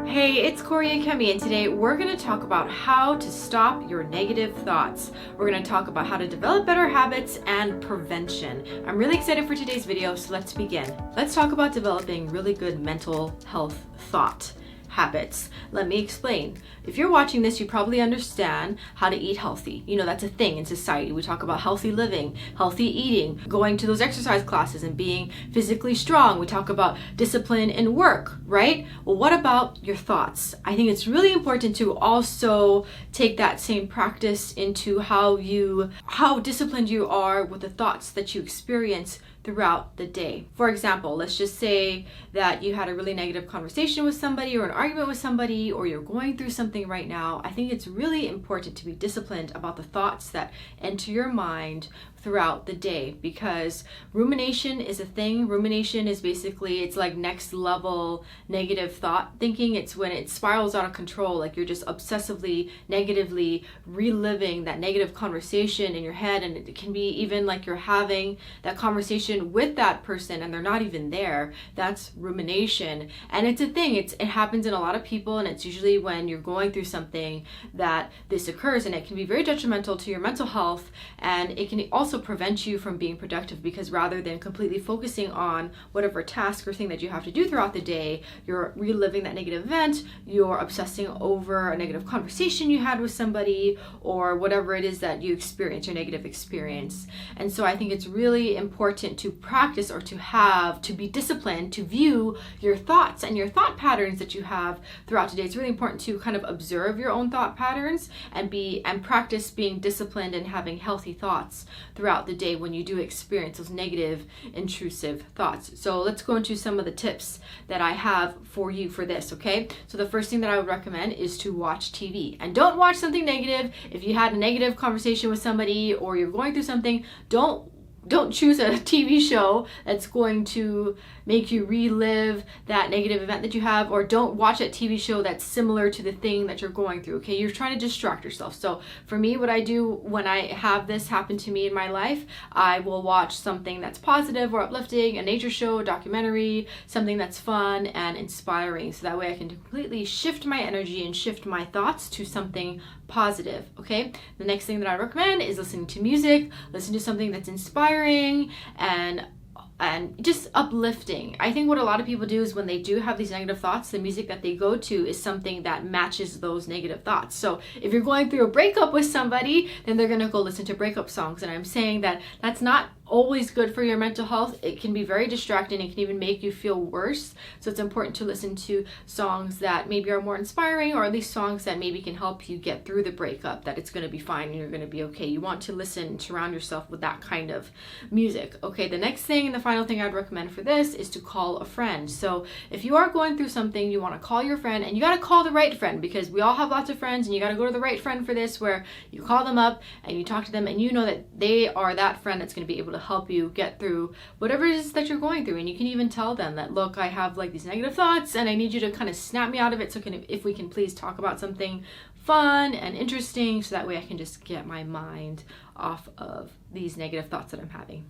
Hey, it's Kori Akemi, and today we're going to talk about how to stop your negative thoughts. We're going to talk about how to develop better habits and prevention. I'm really excited for today's video, so let's begin. Let's talk about developing really good mental health thought habits. Let me explain. If you're watching this, you probably understand how to eat healthy. You know, that's a thing in society. We talk about healthy living, healthy eating, going to those exercise classes and being physically strong. We talk about discipline in work, right? Well, what about your thoughts? I think it's really important to also take that same practice into how disciplined you are with the thoughts that you experience throughout the day. For example, let's just say that you had a really negative conversation with somebody or an argument with somebody, or you're going through something right now. I think it's really important to be disciplined about the thoughts that enter your mind throughout the day, because rumination is a thing. Rumination is basically, it's like next level negative thought thinking. It's when it spirals out of control, like you're just obsessively negatively reliving that negative conversation in your head, and it can be even like you're having that conversation with that person and they're not even there. That's rumination, and it's a thing. It happens in a lot of people, and it's usually when you're going through something that this occurs, and it can be very detrimental to your mental health, and it can also prevent you from being productive, because rather than completely focusing on whatever task or thing that you have to do throughout the day, you're reliving that negative event, you're obsessing over a negative conversation you had with somebody, or whatever it is that you experience, your negative experience. And so I think it's really important to practice, or to be disciplined, to view your thoughts and your thought patterns that you have throughout the day. It's really important to kind of observe your own thought patterns and practice being disciplined and having healthy thoughts throughout the day when you do experience those negative, intrusive thoughts. So let's go into some of the tips that I have for you for this, okay? So the first thing that I would recommend is to watch TV. And don't watch something negative. If you had a negative conversation with somebody or you're going through something, don't choose a TV show that's going to make you relive that negative event that you have, or don't watch a TV show that's similar to the thing that you're going through, okay? You're trying to distract yourself. So for me, what I do when I have this happen to me in my life, I will watch something that's positive or uplifting, a nature show, a documentary, something that's fun and inspiring. So that way I can completely shift my energy and shift my thoughts to something positive, okay? The next thing that I recommend is listening to music. Listen to something that's inspiring and just uplifting. I think what a lot of people do is when they do have these negative thoughts, the music that they go to is something that matches those negative thoughts. So if you're going through a breakup with somebody, then they're gonna go listen to breakup songs. And I'm saying that that's not always good for your mental health. It can be very distracting. It can even make you feel worse. So it's important to listen to songs that maybe are more inspiring, or at least songs that maybe can help you get through the breakup, that it's going to be fine and you're going to be okay. You want to listen and surround yourself with that kind of music. Okay, the next thing and the final thing I'd recommend for this is to call a friend. So if you are going through something, you want to call your friend, and you got to call the right friend, because we all have lots of friends, and you got to go to the right friend for this, where you call them up and you talk to them and you know that they are that friend that's going to be able to help you get through whatever it is that you're going through. And you can even tell them that, look, I have like these negative thoughts and I need you to kind of snap me out of it. So if we can please talk about something fun and interesting, so that way I can just get my mind off of these negative thoughts that I'm having.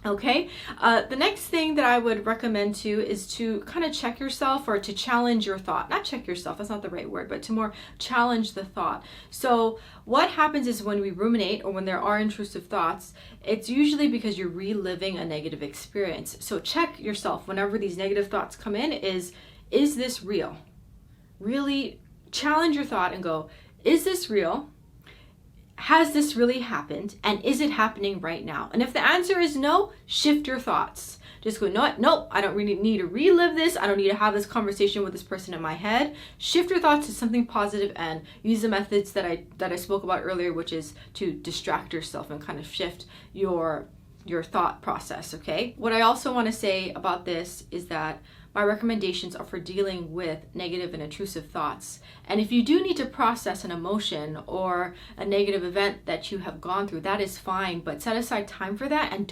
Okay, the next thing that I would recommend to is to kind of check yourself, or to challenge your thought. Not check yourself, that's not the right word, but to more challenge the thought. So what happens is when we ruminate, or when there are intrusive thoughts, it's usually because you're reliving a negative experience. So check yourself whenever these negative thoughts come in, is this real? Really challenge your thought and go, is this real? Has this really happened? And is it happening right now? And if the answer is no, shift your thoughts. Just go, nope, I don't really need to relive this. I don't need to have this conversation with this person in my head. Shift your thoughts to something positive and use the methods that I spoke about earlier, which is to distract yourself and kind of shift your thought process, okay? What I also want to say about this is that my recommendations are for dealing with negative and intrusive thoughts. And if you do need to process an emotion or a negative event that you have gone through, that is fine, but set aside time for that, and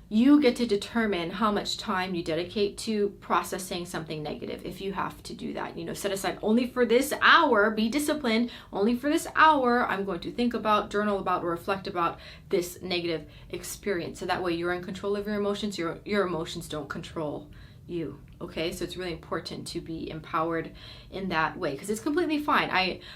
you get to determine how much time you dedicate to processing something negative. If you have to do that, set aside only for this hour, be disciplined. Only for this hour, I'm going to think about, journal about, or reflect about this negative experience. So that way you're in control of your emotions. Your emotions don't control you. Okay, so it's really important to be empowered in that way, because it's completely fine.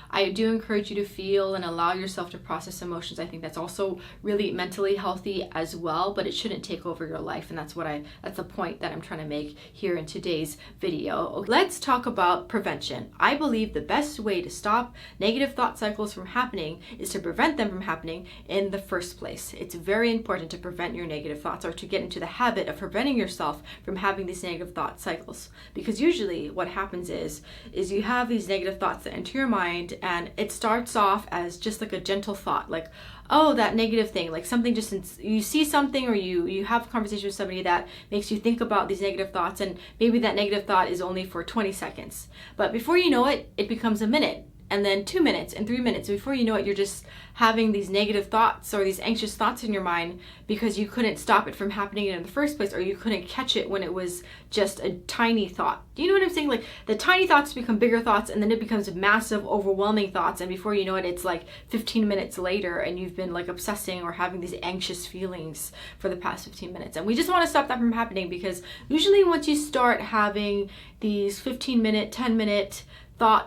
I do encourage you to feel and allow yourself to process emotions. I think that's also really mentally healthy as well, but it shouldn't take over your life, and that's the point that I'm trying to make here in today's video. Let's talk about prevention. I believe the best way to stop negative thought cycles from happening is to prevent them from happening in the first place. It's very important to prevent your negative thoughts, or to get into the habit of preventing yourself from having these negative thought cycles. Because usually what happens is you have these negative thoughts that enter your mind, and it starts off as just like a gentle thought, like, oh, that negative thing, like something, just you see something, or you have a conversation with somebody that makes you think about these negative thoughts, and maybe that negative thought is only for 20 seconds. But before you know it, it becomes a minute, and then 2 minutes, and 3 minutes. Before you know it, you're just having these negative thoughts or these anxious thoughts in your mind because you couldn't stop it from happening in the first place, or you couldn't catch it when it was just a tiny thought. Do you know what I'm saying? Like, the tiny thoughts become bigger thoughts, and then it becomes massive, overwhelming thoughts, and before you know it, it's like 15 minutes later, and you've been like obsessing or having these anxious feelings for the past 15 minutes. And we just want to stop that from happening, because usually once you start having these 15-minute, 10-minute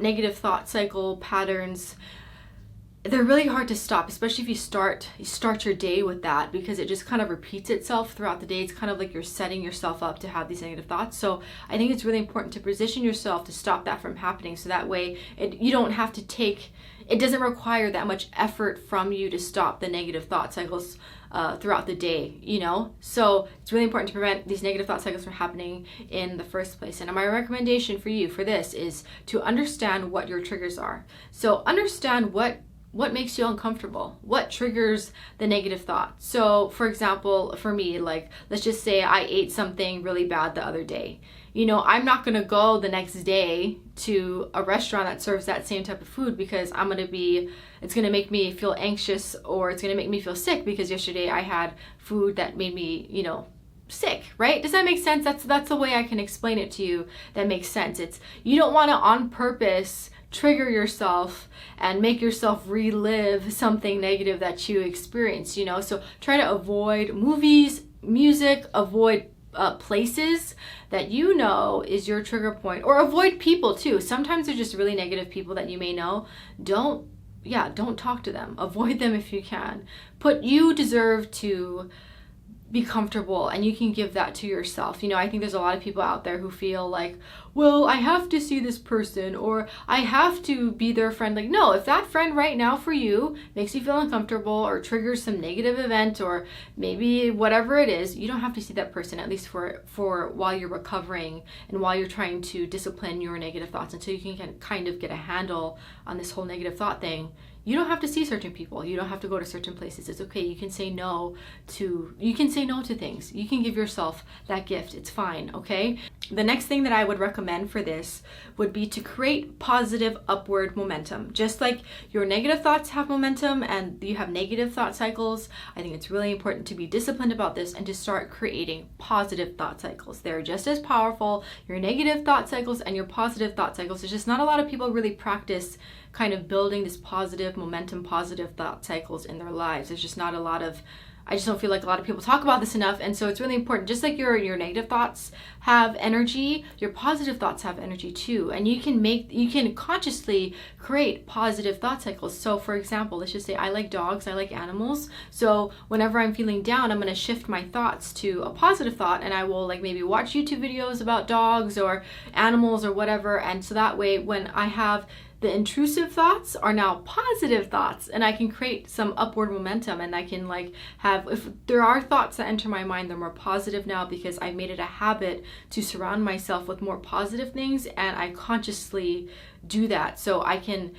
negative thought cycle patterns, they're really hard to stop, especially if you start your day with that, because it just kind of repeats itself throughout the day. It's kind of like you're setting yourself up to have these negative thoughts. So I think it's really important to position yourself to stop that from happening, so that way you don't have to it doesn't require that much effort from you to stop the negative thought cycles throughout the day, So it's really important to prevent these negative thought cycles from happening in the first place. And my recommendation for you for this is to understand what your triggers are. So understand what makes you uncomfortable, what triggers the negative thought. So for example, for me, like, let's just say I ate something really bad the other day. I'm not going to go the next day to a restaurant that serves that same type of food, because it's going to make me feel anxious, or it's going to make me feel sick, because yesterday I had food that made me, sick, right? Does that make sense? That's the way I can explain it to you that makes sense. You don't want to on purpose trigger yourself and make yourself relive something negative that you experienced, So try to avoid movies, music, avoid places that is your trigger point, or avoid people too. Sometimes they're just really negative people that you may know. Don't talk to them. Avoid them if you can. You deserve to be comfortable, and you can give that to yourself. I think there's a lot of people out there who feel like, well, I have to see this person, or I have to be their friend. Like, no, if that friend right now for you makes you feel uncomfortable, or triggers some negative event, or maybe whatever it is, you don't have to see that person, at least for while you're recovering and while you're trying to discipline your negative thoughts until you can kind of get a handle on this whole negative thought thing. You don't have to see certain people. You don't have to go to certain places. It's okay. You can say no to things. You can give yourself that gift. It's fine, okay? The next thing that I would recommend for this would be to create positive upward momentum. Just like your negative thoughts have momentum and you have negative thought cycles, I think it's really important to be disciplined about this and to start creating positive thought cycles. They're just as powerful, your negative thought cycles and your positive thought cycles. There's just not a lot of people really practice kind of building this positive momentum, positive thought cycles in their lives. There's just not a lot of, I just don't feel like a lot of people talk about this enough. And so it's really important. Just like your negative thoughts have energy, your positive thoughts have energy too. And you can consciously create positive thought cycles. So for example, let's just say I like dogs, I like animals. So whenever I'm feeling down, I'm going to shift my thoughts to a positive thought, and I will like maybe watch YouTube videos about dogs or animals or whatever. And so that way, when I have the intrusive thoughts are now positive thoughts, and I can create some upward momentum, and I can if there are thoughts that enter my mind, they're more positive now because I made it a habit to surround myself with more positive things, and I consciously do that. So I can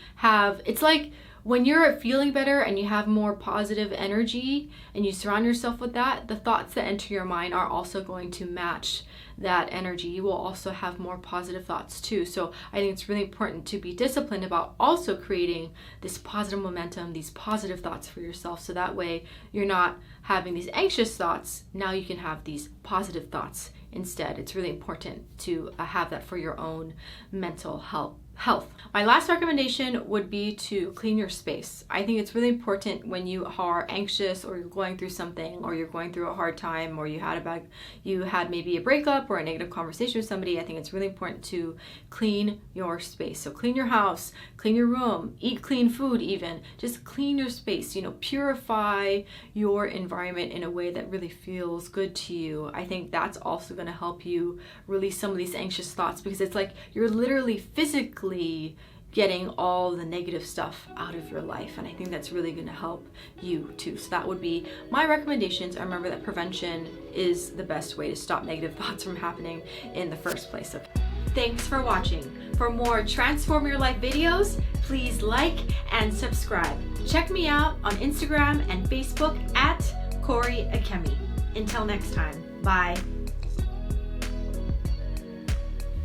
it's like when you're feeling better and you have more positive energy and you surround yourself with that, the thoughts that enter your mind are also going to match that energy. You will also have more positive thoughts too. So I think it's really important to be disciplined about also creating this positive momentum, these positive thoughts for yourself. So that way you're not having these anxious thoughts. Now you can have these positive thoughts instead. It's really important to have that for your own mental health Health. My last recommendation would be to clean your space. I think it's really important when you are anxious or you're going through something or you're going through a hard time or you had maybe a breakup or a negative conversation with somebody. I think it's really important to clean your space. So clean your house, clean your room, eat clean food even. Just clean your space, purify your environment in a way that really feels good to you. I think that's also going to help you release some of these anxious thoughts, because it's like you're literally physically getting all the negative stuff out of your life, and I think that's really going to help you too. So that would be my recommendations. I remember that prevention is the best way to stop negative thoughts from happening in the first place. Okay. Thanks for watching. For more Transform Your Life videos, please like and subscribe. Check me out on Instagram and Facebook at Kori Akemi. Until next time, bye.